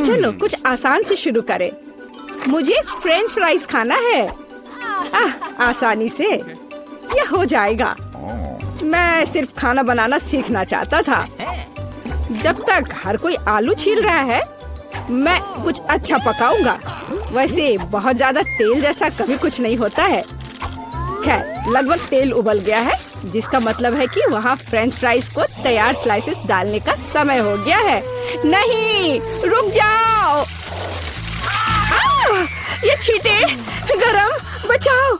चलो कुछ आसान से शुरू करें। मुझे फ्रेंच फ्राइज खाना है। आसानी से यह हो जाएगा। मैं सिर्फ खाना बनाना सीखना चाहता था। जब तक हर कोई आलू छील रहा है, मैं कुछ अच्छा पकाऊंगा। वैसे बहुत ज्यादा तेल जैसा कभी कुछ नहीं होता है। खैर, लगभग तेल उबल गया है, जिसका मतलब है कि वहाँ फ्रेंच फ्राइज को तैयार स्लाइसेस डालने का समय हो गया है। नहीं, रुक जाओ। ये छींटे, गरम, बचाओ।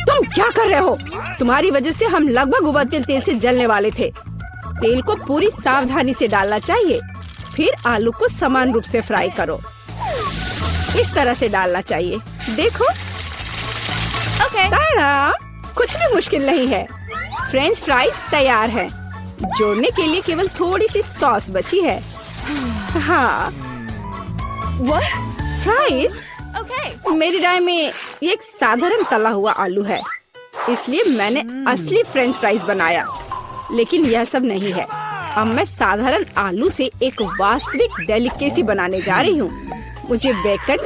तुम क्या कर रहे हो? तुम्हारी वजह से हम लगभग उबलते तेल से जलने वाले थे। तेल को पूरी सावधानी से डालना चाहिए। फिर आलू को समान रूप से फ्राई करो। इस तरह से डालना चाहिए। देखो, ताड़ा, कुछ भी मुश्किल नहीं है। फ्रेंच फ्राइज तैयार है। जोड़ने के लिए केवल थोड़ी सी सॉस बची है। हाँ, फ्राइज? मेरी राय में ये एक साधारण तला हुआ आलू है, इसलिए मैंने असली फ्रेंच फ्राइज बनाया। लेकिन यह सब नहीं है। अब मैं साधारण आलू से एक वास्तविक डेलिकेसी बनाने जा रही हूँ। मुझे बेकन,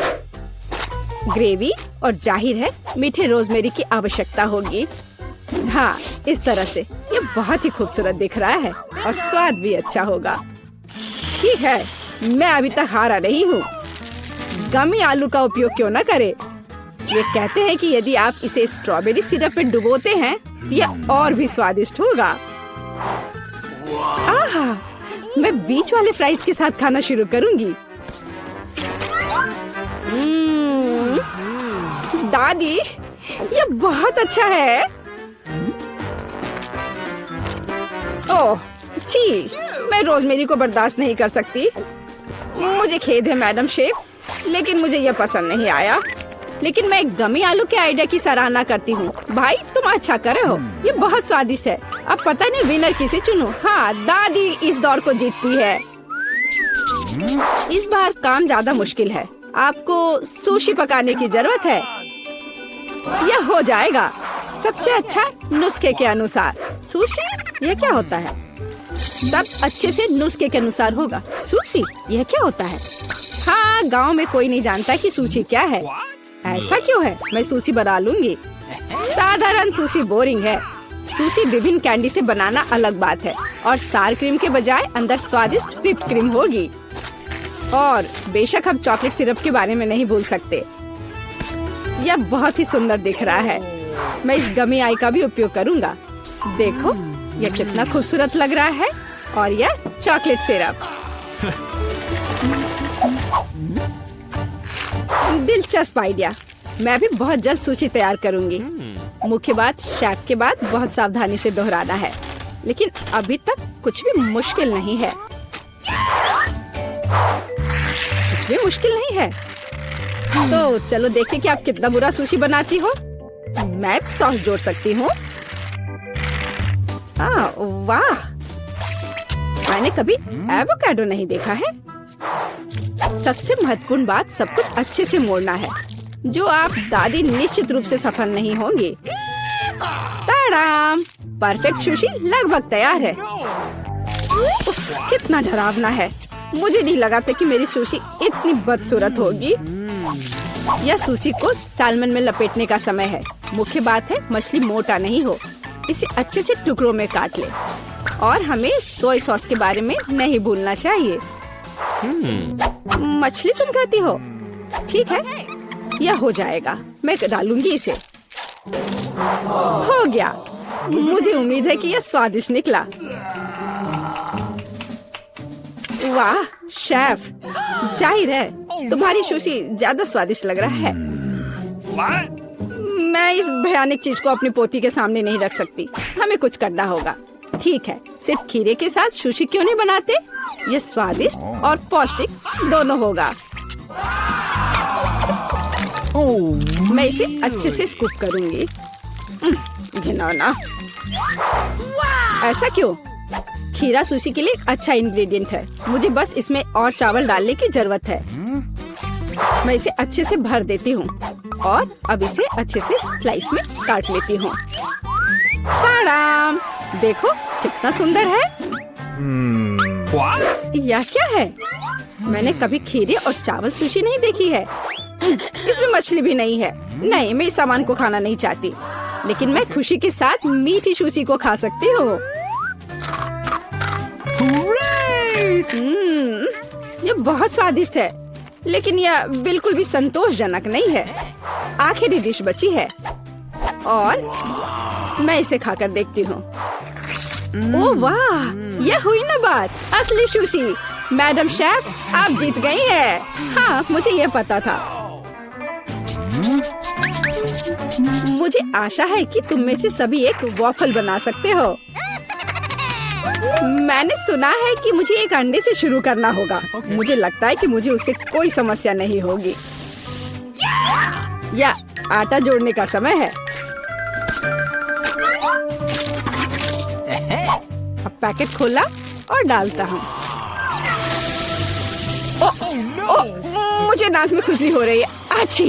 ग्रेवी और जाहिर है मीठे रोजमेरी की आवश्यकता होगी। हाँ, इस तरह से ये बहुत ही खूबसूरत दिख रहा है और स्वाद भी अच्छा होगा। ठीक है, मैं अभी तक हारा नहीं हूँ। गमी आलू का उपयोग क्यों न करें? ये कहते हैं कि यदि आप इसे स्ट्रॉबेरी सिरप में डुबोते हैं, यह और भी स्वादिष्ट होगा। आहा, मैं बीच वाले फ्राइज के साथ खाना शुरू करूंगी। दादी, ये बहुत अच्छा है। ओह, छी, मैं रोजमेरी को बर्दाश्त नहीं कर सकती। मुझे खेद है मैडम शेफ, लेकिन मुझे यह पसंद नहीं आया। लेकिन मैं गमी आलू के आइडिया की सराहना करती हूँ। भाई, तुम अच्छा कर रहे हो। ये बहुत स्वादिष्ट है। अब पता नहीं विनर किसे चुनूं। हाँ, दादी इस दौर को जीतती है। इस बार काम ज्यादा मुश्किल है। आपको सुशी पकाने की जरूरत है। यह हो जाएगा सबसे अच्छा नुस्खे के अनुसार। सुशी? यह क्या होता है? सब अच्छे से नुस्खे के अनुसार होगा। सुशी? यह क्या होता है? हाँ, गांव में कोई नहीं जानता कि सुशी क्या है। ऐसा क्यों है? मैं सुशी बना लूंगी। साधारण सुशी बोरिंग है। सुशी विभिन्न कैंडी से बनाना अलग बात है, और सार क्रीम के बजाय अंदर स्वादिष्ट व्हिप्ड क्रीम होगी। और बेशक हम चॉकलेट सिरप के बारे में नहीं भूल सकते। यह बहुत ही सुंदर दिख रहा है। मैं इस गमी आई का भी उपयोग करूंगा। देखो, यह कितना खूबसूरत लग रहा है। और यह चॉकलेट सिरप। दिलचस्प आइडिया। मैं भी बहुत जल्द सूची तैयार करूंगी। मुख्य बात शेफ के बाद बहुत सावधानी से दोहराना है। लेकिन अभी तक कुछ भी मुश्किल नहीं है। कुछ भी मुश्किल नहीं है। तो चलो देखें कि आप कितना बुरा सुशी बनाती हो। मैं सॉस जोड़ सकती हूँ। वाह, मैंने कभी एवोकाडो नहीं देखा है। सबसे महत्वपूर्ण बात, सब कुछ अच्छे से मोड़ना है, जो आप दादी निश्चित रूप से सफल नहीं होंगे। ताड़ाम, परफेक्ट सुशी लगभग तैयार है। उफ, कितना डरावना है। मुझे नहीं लगा था कि मेरी सुशी इतनी बदसूरत होगी। यह सुशी को सैल्मन में लपेटने का समय है। मुख्य बात है मछली मोटा नहीं हो। इसे अच्छे से टुकड़ों में काट ले। और हमें सोया सॉस के बारे में नहीं भूलना चाहिए। मछली तुम खाती हो? ठीक है, यह हो जाएगा। मैं डालूंगी इसे। हो गया। मुझे उम्मीद है कि यह स्वादिष्ट निकला। वाह शेफ, जाहिर है तुम्हारी सुशी ज्यादा स्वादिष्ट लग रहा है। मैं इस भयानक चीज को अपनी पोती के सामने नहीं रख सकती। हमें कुछ करना होगा। ठीक है, सिर्फ खीरे के साथ सुशी क्यों नहीं बनाते? ये स्वादिष्ट और पौष्टिक दोनों होगा। मैं इसे अच्छे से स्कूप करूंगी। घिनौना। ऐसा क्यों? खीरा सुशी के लिए अच्छा इंग्रेडिएंट है। मुझे बस इसमें और चावल डालने की जरूरत है। मैं इसे अच्छे से भर देती हूँ और अब इसे अच्छे से स्लाइस में काट लेती हूँ। देखो कितना सुंदर है। यह क्या है? मैंने कभी खीरे और चावल सुशी नहीं देखी है। इसमें मछली भी नहीं है। नहीं, मैं इस सामान को खाना नहीं चाहती, लेकिन मैं खुशी के साथ मीठी सुशी को खा सकती हूँ। ये बहुत स्वादिष्ट है, लेकिन यह बिल्कुल भी संतोषजनक नहीं है। आखिरी डिश बची है और मैं इसे खाकर देखती हूँ। ओह वाह, यह हुई ना बात, असली सुशी। मैडम शेफ, आप जीत गई हैं। हाँ, मुझे यह पता था। मुझे आशा है कि तुम में से सभी एक वॉफल बना सकते हो। मैंने सुना है कि मुझे एक अंडे से शुरू करना होगा। मुझे लगता है कि मुझे उससे कोई समस्या नहीं होगी। या आटा जोड़ने का समय है। अब पैकेट खोला और डालता हूँ। मुझे नाक में खुजली हो रही है। आछी।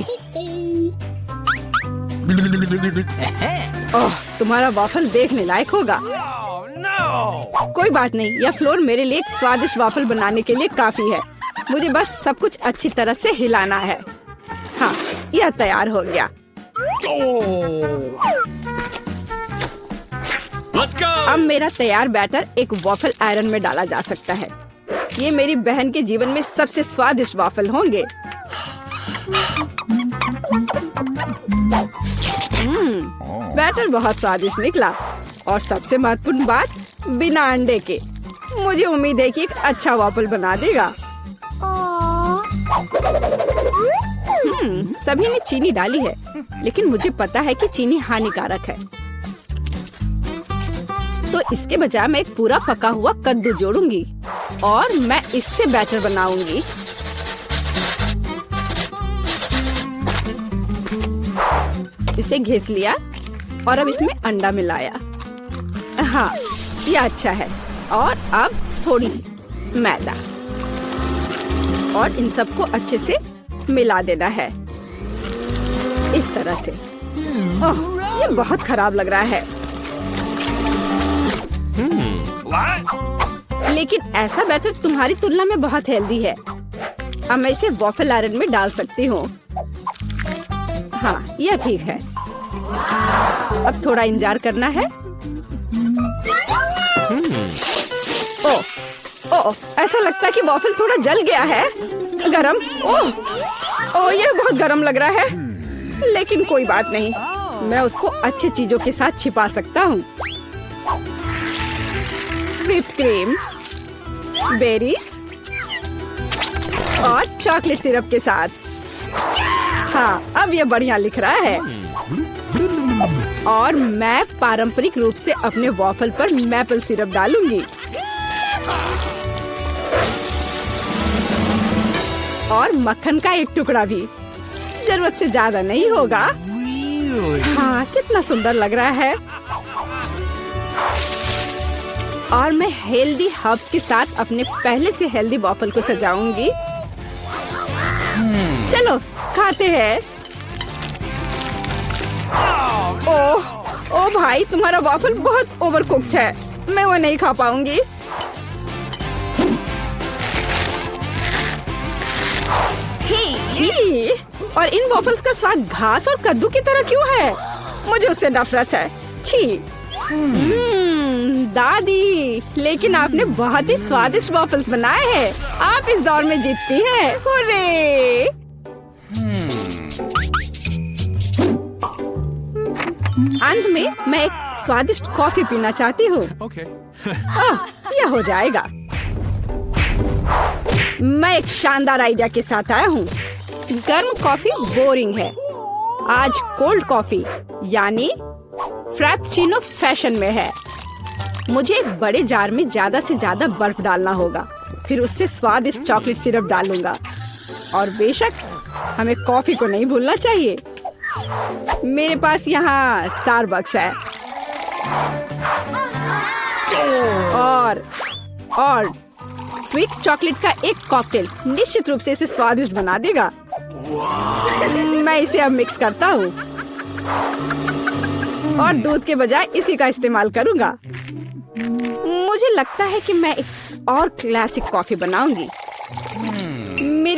ओह, तुम्हारा वॉफल देखने लायक होगा। कोई बात नहीं, यह फ्लोर मेरे लिए एक स्वादिष्ट वॉफल बनाने के लिए काफी है। मुझे बस सब कुछ अच्छी तरह से हिलाना है। हाँ, यह तैयार हो गया। अब मेरा तैयार बैटर एक वॉफल आयरन में डाला जा सकता है। ये मेरी बहन के जीवन में सबसे स्वादिष्ट वॉफल होंगे। बैटर बहुत स्वादिष्ट निकला और सबसे महत्वपूर्ण बात, बिना अंडे के। मुझे उम्मीद है कि एक अच्छा वॉफल बना देगा। सभी ने चीनी डाली है, लेकिन मुझे पता है कि चीनी हानिकारक है। तो इसके बजाय मैं एक पूरा पका हुआ कद्दू जोड़ूंगी और मैं इससे बैटर बनाऊंगी। इसे घिस लिया और अब इसमें अंडा मिलाया। हाँ, ये अच्छा है। और अब थोड़ी सी मैदा और इन सबको अच्छे से मिला देना है, इस तरह से। ओह, ये बहुत खराब लग रहा है। लेकिन ऐसा बैटर तुम्हारी तुलना में बहुत हेल्दी है। अब मैं इसे वॉफल आयरन में डाल सकती हूँ। हाँ, यह ठीक है। अब थोड़ा इंतजार करना है। ओह, ओह, ऐसा लगता है कि वॉफल थोड़ा जल गया है। गरम। ओह, ओह, यह बहुत गरम लग रहा है। लेकिन कोई बात नहीं, मैं उसको अच्छी चीजों के साथ छिपा सकता हूँ। व्हिप्ड क्रीम, बेरीज और चॉकलेट सिरप के साथ। हाँ, अब ये बढ़िया लिख रहा है। और मैं पारंपरिक रूप से अपने वॉफल पर मैपल सिरप डालूंगी और मक्खन का एक टुकड़ा भी। जरूरत से ज्यादा नहीं होगा। हाँ, कितना सुंदर लग रहा है। और मैं हेल्दी हर्ब्स के साथ अपने पहले से हेल्दी वॉफल को सजाऊंगी। चलो खाते हैं। ओह, ओ भाई, तुम्हारा वॉफल बहुत ओवरकुक्ड है। मैं वो नहीं खा पाऊंगी। छी, और इन वॉफल्स का स्वाद घास और कद्दू की तरह क्यों है? मुझे उससे नफरत है। छी। दादी, लेकिन आपने बहुत ही स्वादिष्ट वॉफल्स बनाए हैं। आप इस दौर में जीतती हैं। हुर्रे! अंत में मैं एक स्वादिष्ट कॉफी पीना चाहती हूँ। यह हो जाएगा। मैं एक शानदार आइडिया के साथ आया हूँ। गर्म कॉफी बोरिंग है। आज कोल्ड कॉफी यानी फ्रैप्पुचिनो फैशन में है। मुझे एक बड़े जार में ज्यादा से ज्यादा बर्फ डालना होगा। फिर उससे स्वादिष्ट चॉकलेट सिरप डालूंगा। और बेशक हमें कॉफी को नहीं भूलना चाहिए। मेरे पास यहाँ स्टारबक्स है और ट्विक्स चॉकलेट का एक कॉकटेल निश्चित रूप से इसे स्वादिष्ट बना देगा। मैं इसे अब मिक्स करता हूँ और दूध के बजाय इसी का इस्तेमाल करूँगा। मुझे लगता है कि मैं एक और क्लासिक कॉफी बनाऊंगी।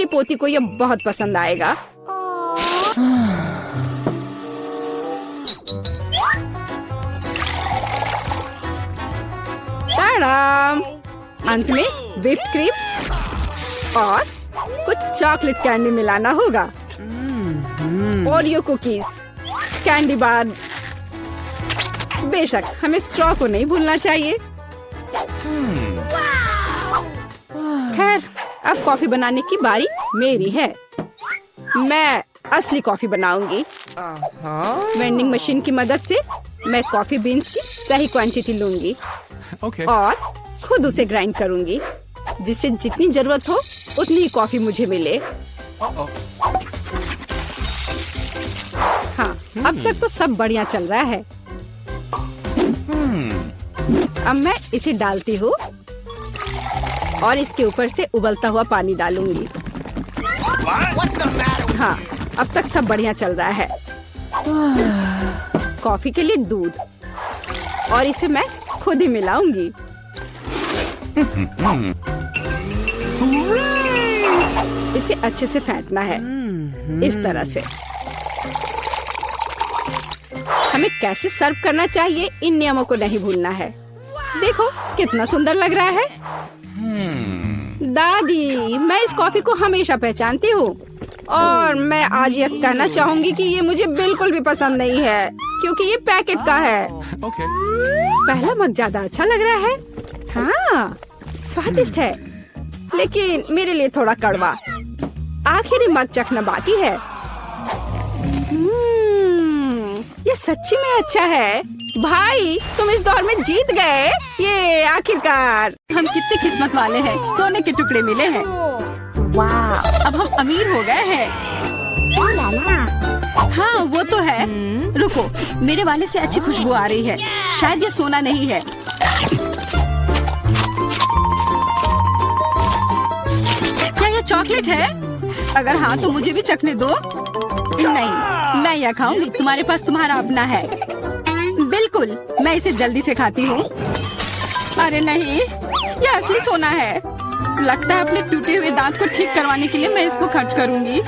पोती को ये बहुत पसंद आएगा। ताड़ाम! अंत में व्हिप्ड क्रीम और कुछ चॉकलेट कैंडी मिलाना होगा। Oreo cookies, candy bar. बेशक हमें स्ट्रॉ को नहीं भूलना चाहिए। खैर, अब कॉफी बनाने की बारी मेरी है। मैं असली कॉफी बनाऊंगी। वेंडिंग मशीन की मदद से मैं कॉफी बीन्स की सही क्वांटिटी लूंगी और खुद उसे ग्राइंड करूंगी, जिससे जितनी जरूरत हो उतनी ही कॉफी मुझे मिले। हाँ, अब तक तो सब बढ़िया चल रहा है। अब मैं इसे डालती हूँ और इसके ऊपर से उबलता हुआ पानी डालूंगी। हाँ, अब तक सब बढ़िया चल रहा है। कॉफी के लिए दूध, और इसे मैं खुद ही मिलाऊंगी। इसे अच्छे से फेंटना है, इस तरह से। हमें कैसे सर्व करना चाहिए, इन नियमों को नहीं भूलना है। देखो कितना सुंदर लग रहा है। दादी, मैं इस कॉफी को हमेशा पहचानती हूँ और मैं आज ये कहना चाहूंगी कि ये मुझे बिल्कुल भी पसंद नहीं है, क्योंकि ये पैकेट का है। पहला मग ज्यादा अच्छा लग रहा है। हाँ, स्वादिष्ट है, लेकिन मेरे लिए थोड़ा कड़वा। आखिरी मग चखना बाकी है। ये सच्ची में अच्छा है। भाई, तुम इस दौर में जीत गए। ये आखिरकार। हम कितने किस्मत वाले हैं, सोने के टुकड़े मिले हैं। वाह, अब हम अमीर हो गए हैं। हाँ, वो तो है। रुको, मेरे वाले से अच्छी खुशबू आ रही है। शायद ये सोना नहीं है। क्या ये चॉकलेट है? अगर हाँ तो मुझे भी चखने दो। नहीं, मैं यह खाऊंगी। तुम्हारे पास तुम्हारा अपना है। बिल्कुल, मैं इसे जल्दी से खाती हूँ। अरे नहीं, यह असली सोना है। लगता है अपने टूटे हुए दांत को ठीक करवाने के लिए मैं इसको खर्च करूंगी।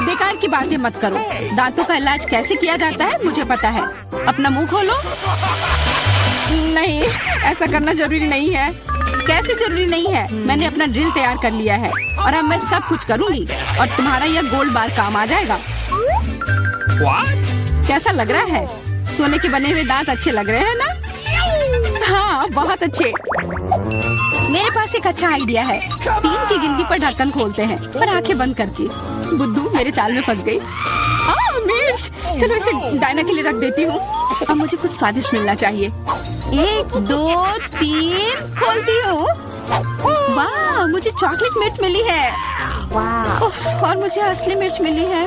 बेकार की बातें मत करो। दांतों का इलाज कैसे किया जाता है मुझे पता है। अपना मुंह खोलो। नहीं, ऐसा करना जरूरी नहीं है। कैसे जरूरी नहीं है? मैंने अपना ड्रिल तैयार कर लिया है और अब मैं सब कुछ करूंगी और तुम्हारा यह गोल्ड बार काम आ जाएगा। कैसा लग रहा है? सोने के बने हुए दांत अच्छे लग रहे हैं ना? हाँ, बहुत अच्छे। मेरे पास एक अच्छा आइडिया है। 3 की गिनती पर ढक्कन खोलते हैं, पर आंखें बंद करके। बुद्धू मेरे चाल में फंस गई। मिर्च! चलो इसे डायना के लिए रख देती हूँ। अब मुझे कुछ स्वादिष्ट मिलना चाहिए। 1, 2, 3 खोलती हूँ। वाह, मुझे चॉकलेट मिर्च मिली है। वाह, और मुझे असली मिर्च मिली है।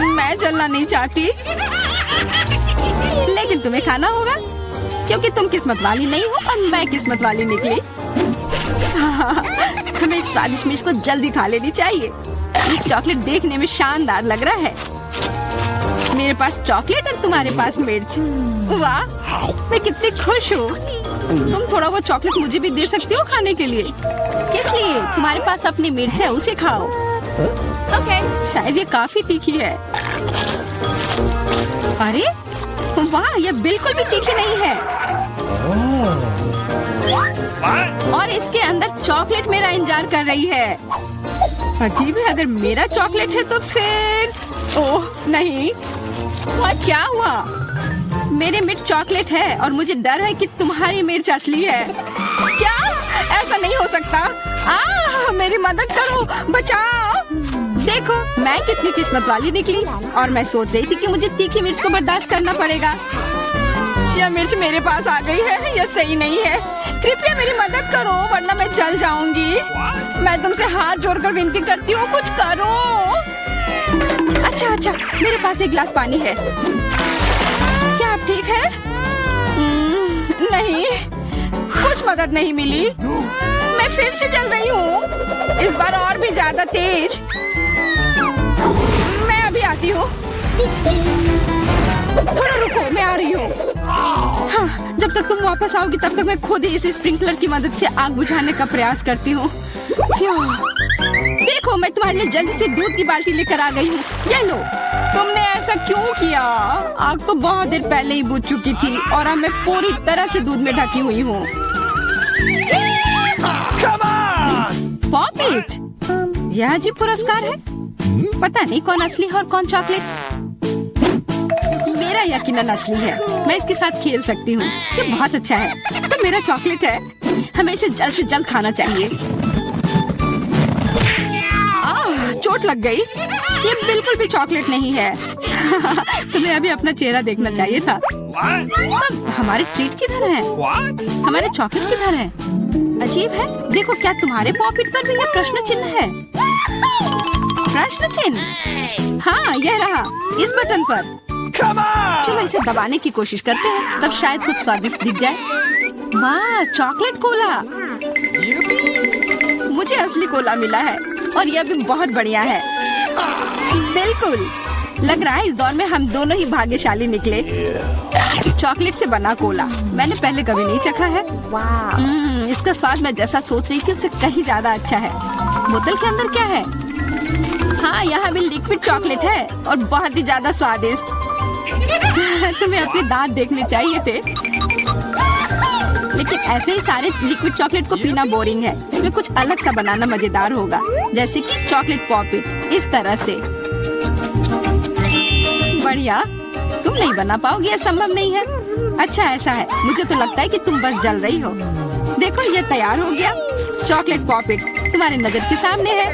मैं जलना नहीं चाहती, लेकिन तुम्हें खाना होगा, क्योंकि तुम किस्मत वाली नहीं हो और मैं किस्मत वाली निकली। हमें इस स्वादिष्ट मिर्च को जल्दी खा लेनी चाहिए। ये चॉकलेट देखने में शानदार लग रहा है। मेरे पास चॉकलेट और तुम्हारे पास मिर्च। वाह, मैं कितनी खुश हूँ। तुम थोड़ा वो चॉकलेट मुझे भी दे सकती हो खाने के लिए। किस लिए? तुम्हारे पास अपनी मिर्च है, उसे खाओ। शायद ये काफी तीखी है। अरे वाह, यह बिल्कुल भी तीखी नहीं है। और इसके अंदर चॉकलेट मेरा इंतजार कर रही है। अजीब है, अगर मेरा चॉकलेट है तो फिर ओह नहीं, क्या हुआ? मेरे मिर्च चॉकलेट है और मुझे डर है कि तुम्हारी मिर्च असली है। क्या? ऐसा नहीं हो सकता। मेरी मदद करो, बचाओ। देखो, मैं कितनी किस्मत वाली निकली और मैं सोच रही थी कि मुझे तीखी मिर्च को बर्दाश्त करना पड़ेगा। यह मिर्च मेरे पास आ गई है, यह सही नहीं है। कृपया मेरी मदद करो, वरना मैं जल जाऊंगी। मैं तुमसे हाथ जोड़कर विनती करती हूँ, कुछ करो। अच्छा, मेरे पास एक गिलास पानी है। क्या आप ठीक है? नहीं, कुछ मदद नहीं मिली। मैं फिर से जल रही हूँ, इस बार और भी ज्यादा तेज। मैं अभी आती हूँ। थोड़ा रुको, मैं मैं आ रही हूँ। हाँ, जब तक तुम वापस आओगी तब तक मैं खुद ही इस स्प्रिंकलर की मदद से आग बुझाने का प्रयास करती हूँ। देखो, मैं तुम्हारे लिए जल्दी से दूध की बाल्टी लेकर आ गई हूँ। ये लो। तुमने ऐसा क्यों किया? आग तो बहुत देर पहले ही बुझ चुकी थी और अब मैं पूरी तरह से दूध में ढकी हुई हूँ। पॉपिट, यह अजीब पुरस्कार है। पता नहीं कौन असली है और कौन चॉकलेट। मेरा यकीनन असली है। मैं इसके साथ खेल सकती हूँ। ये बहुत अच्छा है। तो मेरा चॉकलेट है। हमें इसे जल्द से जल्द खाना चाहिए। चोट लग गई। ये बिल्कुल भी चॉकलेट नहीं है। तुम्हें अभी अपना चेहरा देखना चाहिए था। हमारे ट्रीट किधर है? हमारे चॉकलेट किधर है? अजीब है। देखो, क्या तुम्हारे पॉकेट पर भी यह प्रश्न चिन्ह है? प्रश्न चिन्ह? हाँ, यह रहा इस बटन पर। चलो इसे दबाने की कोशिश करते हैं, तब शायद कुछ स्वादिष्ट दिख जाए। वाह, चॉकलेट कोला। मुझे असली कोला मिला है और यह भी बहुत बढ़िया है। बिल्कुल, लग रहा है इस दौर में हम दोनों ही भाग्यशाली निकले। चॉकलेट से बना कोला मैंने पहले कभी नहीं चखा है। इसका स्वाद मैं जैसा सोच रही थी उससे कहीं ज्यादा अच्छा है। बोतल के अंदर क्या है? हाँ, यहाँ भी लिक्विड चॉकलेट है और बहुत ही ज्यादा स्वादिष्ट। तुम्हें अपने दांत देखने चाहिए थे। लेकिन ऐसे ही सारे लिक्विड चॉकलेट को पीना बोरिंग है। इसमें कुछ अलग सा बनाना मजेदार होगा, जैसे कि चॉकलेट पॉपिट इस तरह से। बढ़िया। तुम नहीं बना पाओगी, यह संभव नहीं है। अच्छा, ऐसा है। मुझे तो लगता है कि तुम बस जल रही हो। देखो, ये तैयार हो गया। चॉकलेट पॉपिट तुम्हारी नजर के सामने है।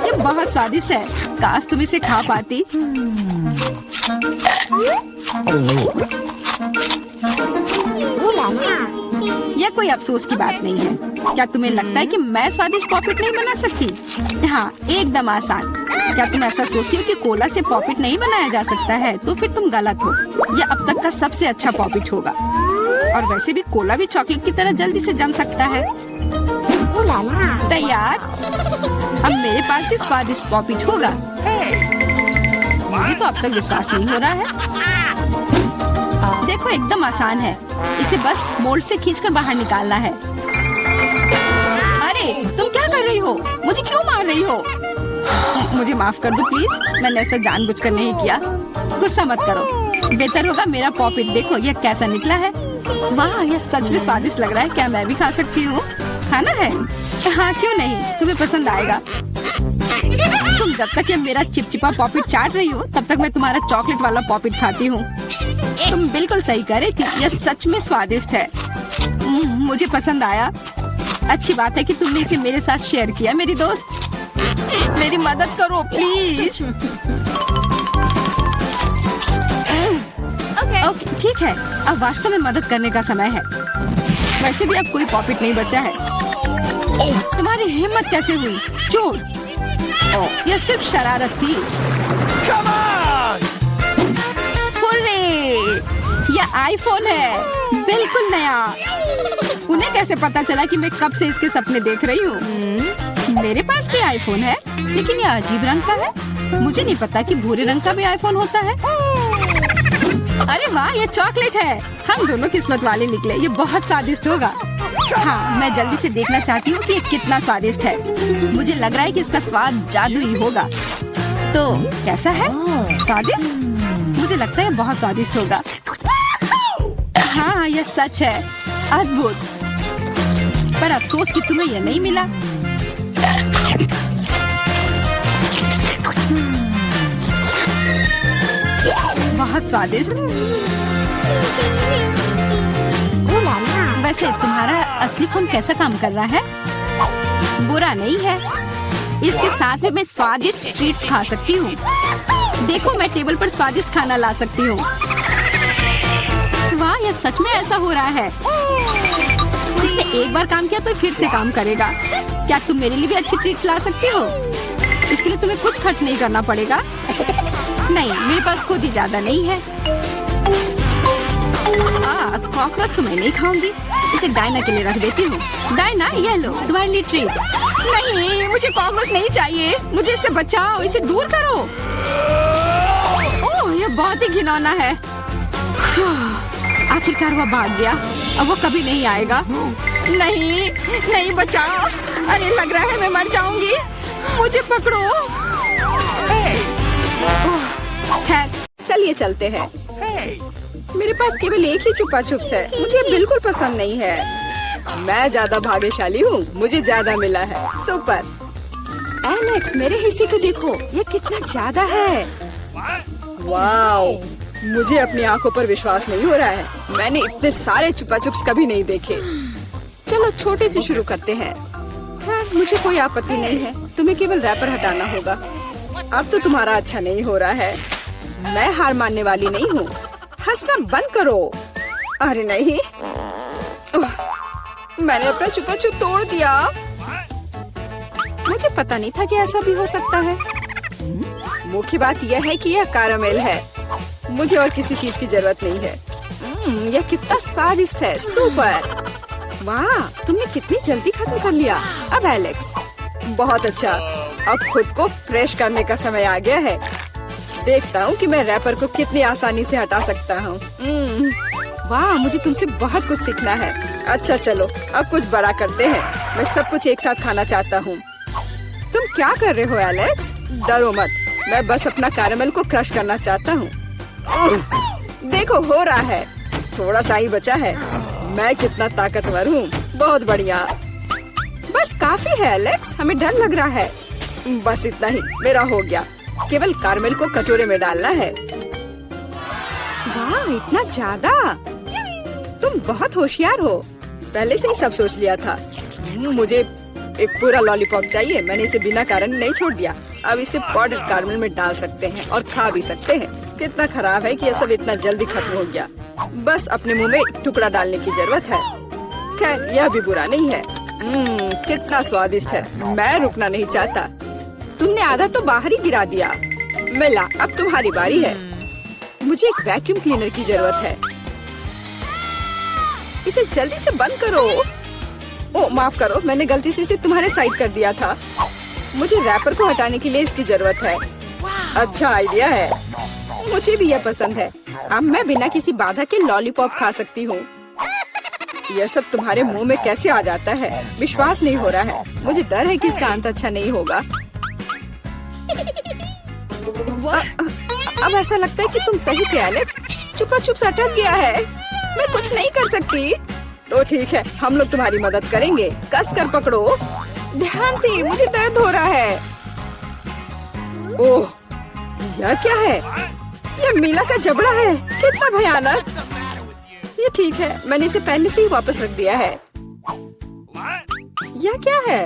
ये बहुत स्वादिष्ट है। काश तुम इसे खा पाती। यह कोई अफसोस की बात नहीं है। क्या तुम्हें लगता है कि मैं स्वादिष्ट पॉपिट नहीं बना सकती? हाँ, एकदम आसान। क्या तुम ऐसा सोचती हो कि कोला से पॉपिट नहीं बनाया जा सकता है? तो फिर तुम गलत हो। यह अब तक का सबसे अच्छा पॉपिट होगा। और वैसे भी कोला भी चॉकलेट की तरह जल्दी से जम सकता है। तैयार। अब मेरे पास भी स्वादिष्ट पॉपिट होगा। मुझे तो अब तक विश्वास नहीं हो रहा है। देखो, एकदम आसान है। इसे बस मोल्ड से खींचकर बाहर निकालना है। अरे, तुम क्या कर रही हो? मुझे क्यों मार रही हो? मुझे माफ कर दो प्लीज। मैंने ऐसा जानबूझकर नहीं किया। गुस्सा मत करो। बेहतर होगा मेरा पॉपिट देखो यह कैसा निकला है। वाह, यह सच में स्वादिष्ट लग रहा है। क्या मैं भी खा सकती हूँ? खाना है? हाँ, क्यों नहीं, तुम्हें पसंद आएगा। तुम जब तक ये मेरा चिपचिपा पॉपिट चाट रही हो तब तक मैं तुम्हारा चॉकलेट वाला पॉपिट खाती हूँ। तुम बिल्कुल सही कह रही थी। यह सच में स्वादिष्ट है। मुझे पसंद आया। अच्छी बात है कि तुमने इसे मेरे साथ शेयर किया। मेरी दोस्त, मेरी मदद करो प्लीज। ओके, ठीक है। अब वास्तव में मदद करने का समय है। वैसे भी अब कोई पॉपिट नहीं बचा है। तुम्हारी हिम्मत कैसे हुई? चोर! यह सिर्फ शरारत थी। यह आईफोन है, बिल्कुल नया। उन्हें कैसे पता चला कि मैं कब से इसके सपने देख रही हूँ? मेरे पास भी आईफोन है, लेकिन यह अजीब रंग का है। मुझे नहीं पता कि भूरे रंग का भी आईफोन होता है। अरे वाह, ये चॉकलेट है। हम दोनों किस्मत वाले निकले। ये बहुत स्वादिष्ट होगा। हाँ, मैं जल्दी से देखना चाहती हूँ कि ये कितना स्वादिष्ट है। मुझे लग रहा है कि इसका स्वाद जादुई होगा। तो कैसा है? स्वादिष्ट? मुझे लगता है बहुत स्वादिष्ट होगा। हाँ, यह सच है। अद्भुत। पर अफसोस कि तुम्हें यह नहीं मिला। बहुत स्वादिष्ट। वैसे तुम्हारा असली फोन कैसा काम कर रहा है? बुरा नहीं है। इसके साथ में मैं स्वादिष्ट ट्रीट्स खा सकती हूँ। देखो, मैं टेबल पर स्वादिष्ट खाना ला सकती हूँ। वाह, यह सच में ऐसा हो रहा है। इसने एक बार काम किया तो फिर से काम करेगा। क्या तुम मेरे लिए भी अच्छी ट्रीट ला सकती हो? इसके लिए तुम्हें कुछ खर्च नहीं करना पड़ेगा। नहीं, मेरे पास खुद ही ज्यादा नहीं है। कॉकरोच तो मैं नहीं खाऊंगी। इसे डायना के लिए रख देती हूँ। डायना, यह लो तुम्हारे लिए ट्रीट। नहीं, मुझे कॉकरोच नहीं चाहिए। मुझे इससे बचाओ, इसे दूर करो। ओह, यह बहुत ही घिनौना है। आखिरकार वो भाग गया। अब वो कभी नहीं आएगा। नहीं नहीं, बचाओ। अरे लग रहा है मैं मर जाऊंगी। मुझे पकड़ो। खैर चलिए चलते हैं। मेरे पास केवल एक ही चुपा चुप्स है। मुझे बिल्कुल पसंद नहीं है। मैं ज्यादा भाग्यशाली हूँ, मुझे ज्यादा मिला है। सुपर। एलेक्स, मेरे हिस्से को देखो, ये कितना ज्यादा है। वाओ, मुझे अपनी आंखों पर विश्वास नहीं हो रहा है। मैंने इतने सारे चुपा चुप्स कभी नहीं देखे। चलो छोटे से शुरू करते हैं। खैर मुझे कोई आपत्ति नहीं है। तुम्हें केवल रैपर हटाना होगा। अब तो तुम्हारा अच्छा नहीं हो रहा है। मैं हार मानने वाली नहीं हूँ। हंसना बंद करो। अरे नहीं, मैंने अपना चुपा चुप तोड़ दिया। मुझे पता नहीं था कि ऐसा भी हो सकता है। मुख्य बात यह है कि यह कैरामेल है। मुझे और किसी चीज की जरूरत नहीं है। यह कितना स्वादिष्ट है। सुपर। वाह, तुमने कितनी जल्दी खत्म कर लिया। अब एलेक्स, बहुत अच्छा। अब खुद को फ्रेश करने का समय आ गया है। देखता हूँ कि मैं रैपर को कितनी आसानी से हटा सकता हूँ। वाह, मुझे तुमसे बहुत कुछ सीखना है। अच्छा चलो, अब कुछ बड़ा करते हैं। मैं सब कुछ एक साथ खाना चाहता हूँ। तुम क्या कर रहे हो एलेक्स? डरो मत, मैं बस अपना कैरामेल को क्रश करना चाहता हूँ। देखो, हो रहा है। थोड़ा सा ही बचा है। मैं कितना ताकतवर हूँ। बहुत बढ़िया। बस काफी है एलेक्स, हमें डर लग रहा है। बस इतना ही, मेरा हो गया। केवल कैरामेल को कटोरे में डालना है। वाह, इतना ज्यादा। तुम बहुत होशियार हो। पहले से ही सब सोच लिया था। मुझे एक पूरा लॉलीपॉप चाहिए। मैंने इसे बिना कारण नहीं छोड़ दिया। अब इसे पाउडर कैरामेल में डाल सकते हैं और खा भी सकते हैं। कितना खराब है कि यह सब इतना जल्दी खत्म हो गया। बस अपने मुंह में एक टुकड़ा डालने की जरूरत है। खैर, यह भी बुरा नहीं है। कितना स्वादिष्ट है। मैं रुकना नहीं चाहता। तुमने आधा तो बाहर ही गिरा दिया। मिला, अब तुम्हारी बारी है। मुझे एक वैक्यूम क्लीनर की जरूरत है। इसे जल्दी से बंद करो। ओ माफ करो, मैंने गलती से इसे तुम्हारे साइड कर दिया था। मुझे रैपर को हटाने के लिए इसकी जरूरत है। अच्छा आइडिया है। मुझे भी यह पसंद है। अब मैं बिना किसी बाधा के लॉलीपॉप खा सकती हूँ। यह सब तुम्हारे मुंह में कैसे आ जाता है? विश्वास नहीं हो रहा है। मुझे डर है कि इसका अंत अच्छा नहीं होगा। अब ऐसा लगता है कि तुम सही थे एलेक्स। चुपा चुप अटक गया है। मैं कुछ नहीं कर सकती। तो ठीक है, हम लोग तुम्हारी मदद करेंगे। कस कर पकड़ो। ध्यान से, मुझे दर्द हो रहा है। ओह, यह क्या है? यह मीना का जबड़ा है। कितना भयानक। ये ठीक है, मैंने इसे पहले से ही वापस रख दिया है। यह क्या है?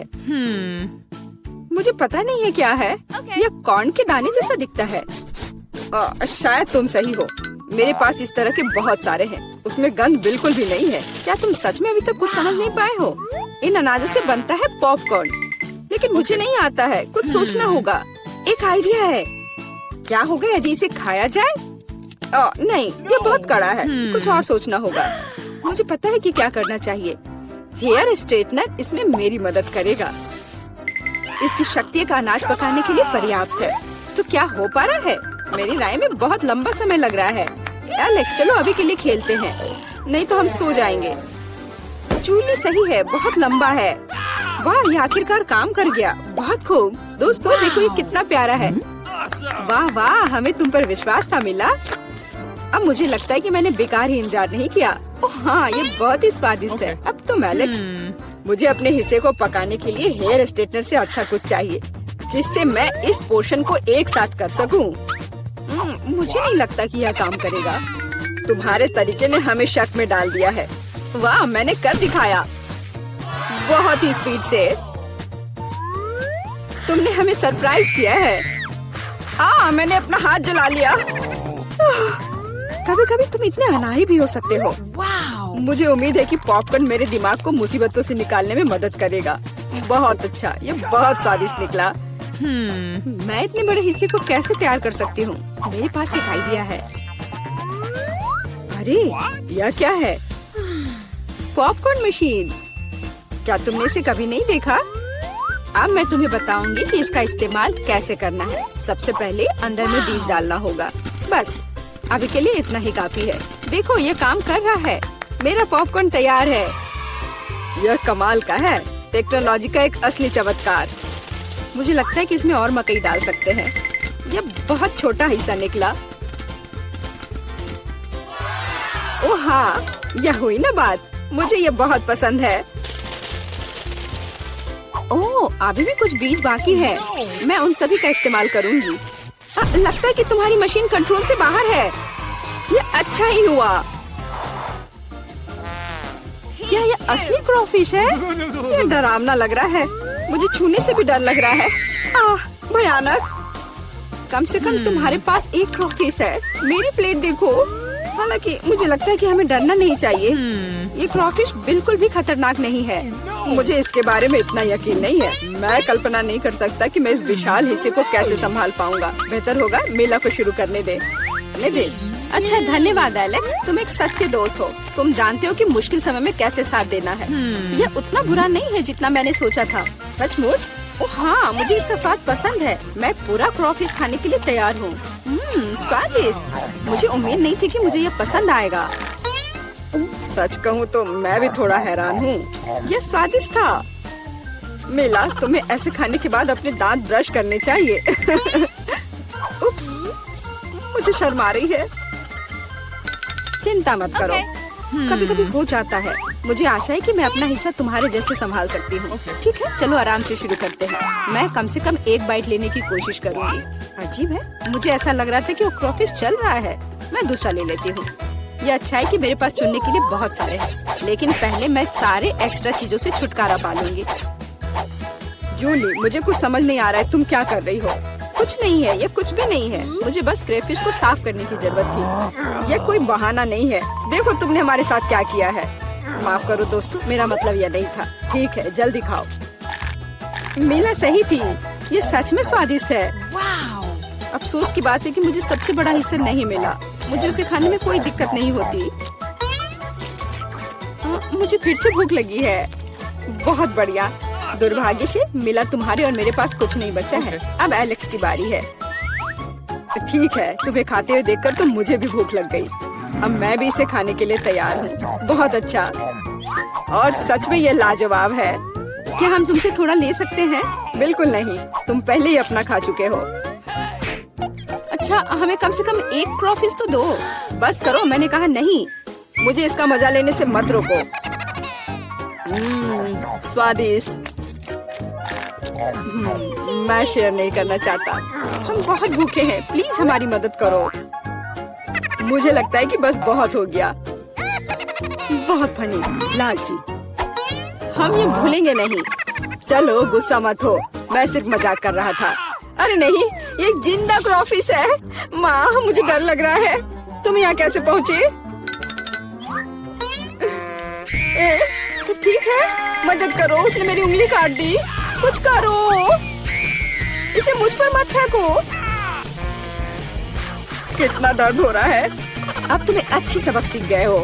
मुझे पता नहीं है क्या है। यह कॉर्न के दाने जैसा दिखता है। शायद तुम सही हो। मेरे पास इस तरह के बहुत सारे हैं। उसमें गंध बिल्कुल भी नहीं है। क्या तुम सच में अभी तक कुछ समझ नहीं पाए हो? इन अनाजों से बनता है पॉपकॉर्न, लेकिन मुझे नहीं आता है। कुछ सोचना होगा। एक आइडिया है। क्या होगा यदि इसे खाया जाए? नहीं, ये बहुत कड़ा है। कुछ और सोचना होगा। मुझे पता है कि क्या करना चाहिए। हेयर स्ट्रेटनर इसमें मेरी मदद करेगा। इसकी शक्ति का अनाज पकाने के लिए पर्याप्त है। तो क्या हो पा रहा है? मेरी राय में बहुत लंबा समय लग रहा है। एलेक्स, चलो अभी के लिए खेलते हैं, नहीं तो हम सो जाएंगे। जूली सही है, बहुत लंबा है। वाह, ये आखिरकार काम कर गया। बहुत खूब। दोस्तों देखो, ये कितना प्यारा है। वाह वाह, हमें तुम पर विश्वास था मिला। अब मुझे लगता है कि मैंने बेकार ही इंतजार नहीं किया। ओह हाँ, ये बहुत ही स्वादिष्ट है। अब तुम एलेक्स, मुझे अपने हिस्से को पकाने के लिए हेयर स्ट्रेटनर से अच्छा कुछ चाहिए, जिससे मैं इस पोर्शन को एक साथ कर सकूं। मुझे नहीं लगता कि यह काम करेगा। तुम्हारे तरीके ने हमें शक में डाल दिया है। वाह, मैंने कर दिखाया। बहुत ही स्पीड से। तुमने हमें सरप्राइज किया है। मैंने अपना हाथ जला लिया। कभी कभी तुम इतने अनाड़ी भी हो सकते हो। मुझे उम्मीद है कि पॉपकॉर्न मेरे दिमाग को मुसीबतों से निकालने में मदद करेगा। बहुत अच्छा, ये बहुत स्वादिष्ट निकला। मैं इतने बड़े हिस्से को कैसे तैयार कर सकती हूँ? मेरे पास एक आइडिया है। अरे, यह क्या है? Popcorn machine. क्या तुमने इसे कभी नहीं देखा? अब मैं तुम्हें बताऊंगी कि इसका इस्तेमाल कैसे करना है। सबसे पहले अंदर में बीज डालना होगा। बस अभी के लिए इतना ही काफी है। देखो ये काम कर रहा है। मेरा पॉपकॉर्न तैयार है। यह कमाल का है। टेक्नोलॉजी का एक असली चमत्कार। मुझे लगता है कि इसमें और मकई डाल सकते हैं। यह बहुत छोटा हिस्सा निकला। ओह हाँ, यह हुई ना बात। मुझे यह बहुत पसंद है। ओह, अभी भी कुछ बीज बाकी है। मैं उन सभी का इस्तेमाल करूंगी। लगता है कि तुम्हारी मशीन कंट्रोल से बाहर है। यह अच्छा ही हुआ। क्या यह असली क्रॉफिश है? यह डरावना लग रहा है। मुझे छूने से भी डर लग रहा है। भयानक। कम से कम तुम्हारे पास एक क्रॉफिश है। मेरी प्लेट देखो। हालांकि मुझे लगता है कि हमें डरना नहीं चाहिए। ये क्रॉफिश बिल्कुल भी खतरनाक नहीं है। मुझे इसके बारे में इतना यकीन नहीं है। मैं कल्पना नहीं कर सकता कि मैं इस विशाल हिस्से को कैसे संभाल पाऊंगा। बेहतर होगा मेला को शुरू करने दे। अच्छा, धन्यवाद एलेक्स। तुम एक सच्चे दोस्त हो। तुम जानते हो कि मुश्किल समय में कैसे साथ देना है। यह उतना बुरा नहीं है जितना मैंने सोचा था। सचमुच? ओह हाँ, मुझे इसका स्वाद पसंद है। मैं पूरा क्रॉफिश खाने के लिए तैयार हूँ। स्वादिष्ट। मुझे उम्मीद नहीं थी कि मुझे यह पसंद आएगा। सच कहूँ तो मैं भी थोड़ा हैरान हूँ। यह स्वादिष्ट था। मिला, तुम्हें ऐसे खाने के बाद अपने दांत ब्रश करने चाहिए। उप्स, मुझे शर्म आ रही है। चिंता मत करो। कभी कभी हो जाता है। मुझे आशा है कि मैं अपना हिस्सा तुम्हारे जैसे संभाल सकती हूँ। ठीक है, चलो आराम से शुरू करते हैं। मैं कम से कम एक बाइट लेने की कोशिश करूँगी। अजीब है, मुझे ऐसा लग रहा था कि वो क्रॉफिश चल रहा है। मैं दूसरा ले लेती हूँ। ये अच्छा है कि मेरे पास चुनने के लिए बहुत सारे हैं। लेकिन पहले मैं सारे एक्स्ट्रा चीजों से छुटकारा पा लूंगी। जूली, मुझे कुछ समझ नहीं आ रहा है। तुम क्या कर रही हो? कुछ नहीं है, ये कुछ भी नहीं है। मुझे बस क्रेफिश को साफ करने की जरूरत थी। यह कोई बहाना नहीं है। देखो तुमने हमारे साथ क्या किया है। माफ करो दोस्तों, मेरा मतलब यह नहीं था। ठीक है, जल्दी खाओ। मिला सही थी। ये सच में स्वादिष्ट है। अफसोस की बात है कि मुझे सबसे बड़ा हिस्सा नहीं मिला। मुझे उसे खाने में कोई दिक्कत नहीं होती। मुझे फिर से भूख लगी है। बहुत बढ़िया। दुर्भाग्य से मिला, तुम्हारे और मेरे पास कुछ नहीं बचा है। अब एलेक्स की बारी है। ठीक है, तुम्हें खाते हुए देखकर तो मुझे भी भूख लग गई। अब मैं भी इसे खाने के लिए तैयार हूँ। बहुत अच्छा। और सच में ये लाजवाब है। क्या हम तुमसे थोड़ा ले सकते हैं? बिल्कुल नहीं, तुम पहले ही अपना खा चुके हो। अच्छा, हमें कम से कम एक क्रॉफिश तो दो। बस करो, मैंने कहा नहीं। मुझे इसका मजा लेने से मत रोको। स्वादिष्ट। मैं शेयर नहीं करना चाहता। हम बहुत भूखे हैं। प्लीज हमारी मदद करो। मुझे लगता है कि बस बहुत हो गया। बहुत फनी, लालची। हम ये भूलेंगे नहीं। चलो गुस्सा मत हो, मैं सिर्फ मजाक कर रहा था। अरे नहीं, ये एक जिंदा क्रॉफिश है। माँ, मुझे डर लग रहा है। तुम यहाँ कैसे पहुँचे? सब ठीक है? मदद करो, उसने मेरी उंगली काट दी। कुछ करो, इसे मुझ पर मत फेंको। कितना दर्द हो रहा है। अब तुम्हें अच्छी सबक सीख गए हो।